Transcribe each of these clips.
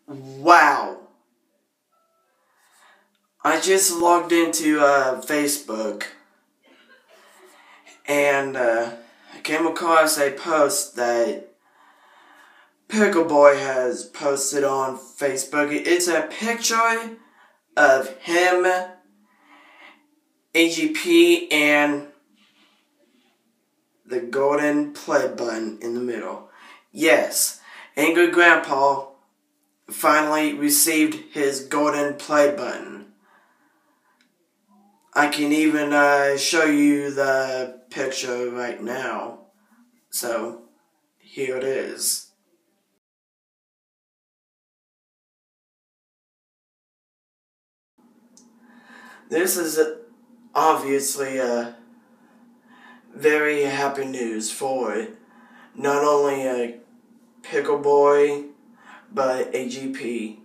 Wow. I just logged into Facebook and I came across a post that Pickle Boy has posted on Facebook. It's a picture of him, AGP, and the golden play button in the middle. Yes, Angry Grandpa finally received his golden play button. I can even show you the picture right now. So, here it is. This is obviously very happy news for not only Pickle Boy, but AGP.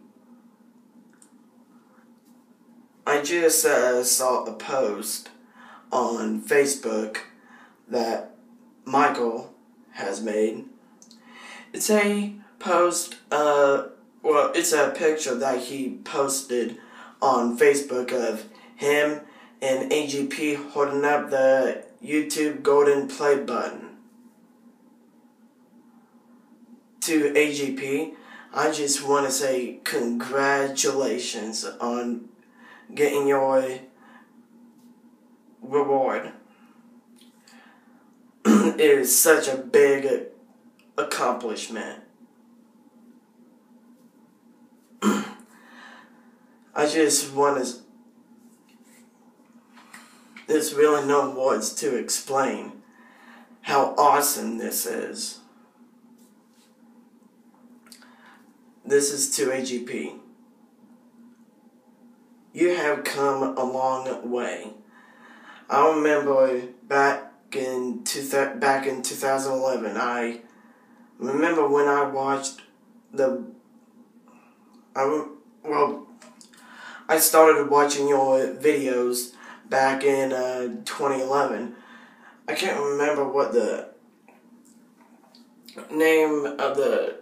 I just saw a post on Facebook that Michael has made. It's a post, it's a picture that he posted on Facebook of him and AGP holding up the YouTube golden play button. To AGP, I just want to say congratulations on getting your reward. It is such a big accomplishment. I just want to... There's really no words to explain how awesome this is. This is to AGP. You have come a long way. I remember back in 2011, I remember when I watched I started watching your videos back in 2011. I can't remember what the name of the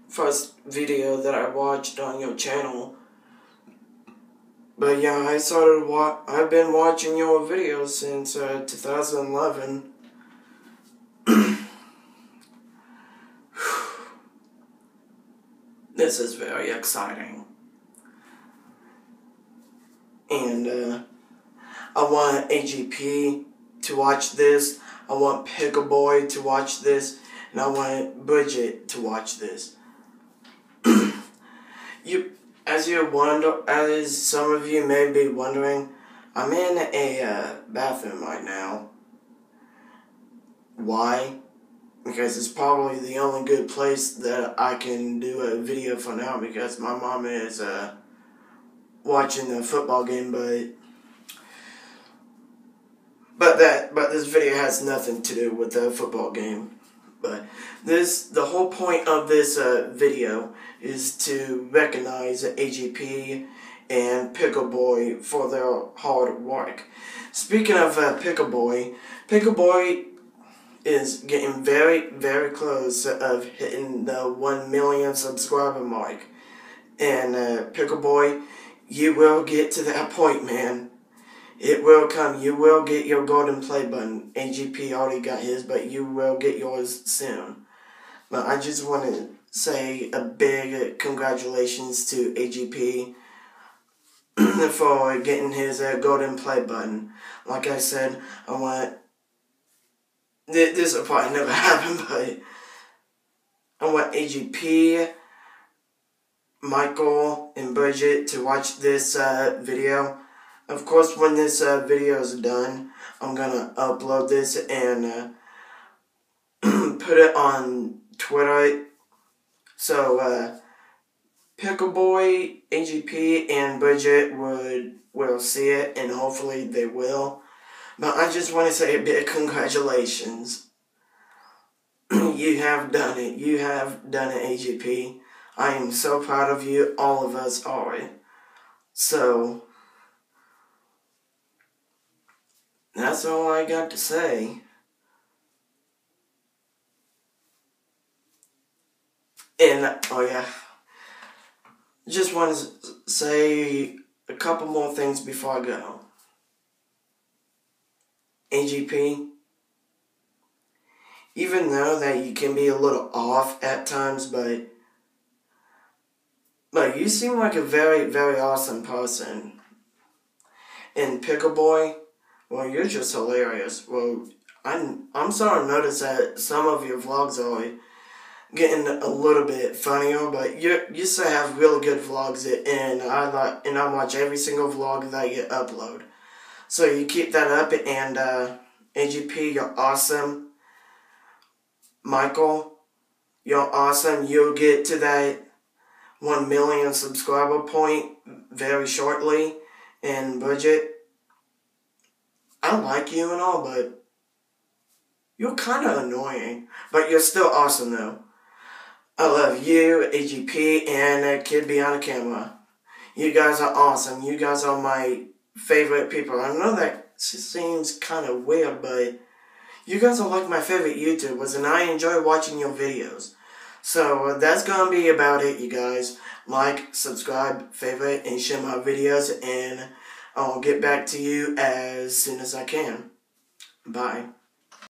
first video that I watched on your channel. But yeah, I've been watching your videos since 2011. This is very exciting. And I want AGP to watch this. I want Pickle Boy to watch this. And I want Bridget to watch this. As some of you may be wondering, I'm in a bathroom right now. Why? Because it's probably the only good place that I can do a video for now, because my mom is watching the football game, but this video has nothing to do with the football game. But the whole point of this video is to recognize AGP and Pickle Boy for their hard work. Speaking of Pickle Boy is getting very, very close of hitting the 1 million subscriber mark. And Pickle Boy, you will get to that point, man. It will come. You will get your golden play button. AGP already got his, but you will get yours soon. But I just want to say a big congratulations to AGP for getting his golden play button. Like I said, I want... This will probably never happen, but I want AGP, Michael, and Bridget to watch this video. Of course, when this video is done, I'm gonna upload this and put it on Twitter. So Pickle Boy, AGP, and Bridget will see it, and hopefully they will. But I just want to say a big congratulations. You have done it. You have done it, AGP. I am so proud of you. All of us are. So that's all I got to say. And, oh yeah, just want to say a couple more things before I go. AGP, even though that you can be a little off at times, but you seem like a very, very awesome person. And Pickle Boy, well, you're just hilarious. Well, I'm starting to notice that some of your vlogs are getting a little bit funnier, but you still have really good vlogs, and I watch every single vlog that you upload. So you keep that up, and AGP, you're awesome. Michael, you're awesome. You'll get to that 1 million subscriber point very shortly in budget. I like you and all, but you're kind of annoying. But you're still awesome, though. I love you, AGP, and that kid behind the camera. You guys are awesome. You guys are my favorite people. I know that seems kind of weird, but you guys are like my favorite YouTubers, and I enjoy watching your videos. So that's going to be about it, you guys. Like, subscribe, favorite, and share my videos, and I'll get back to you as soon as I can. Bye.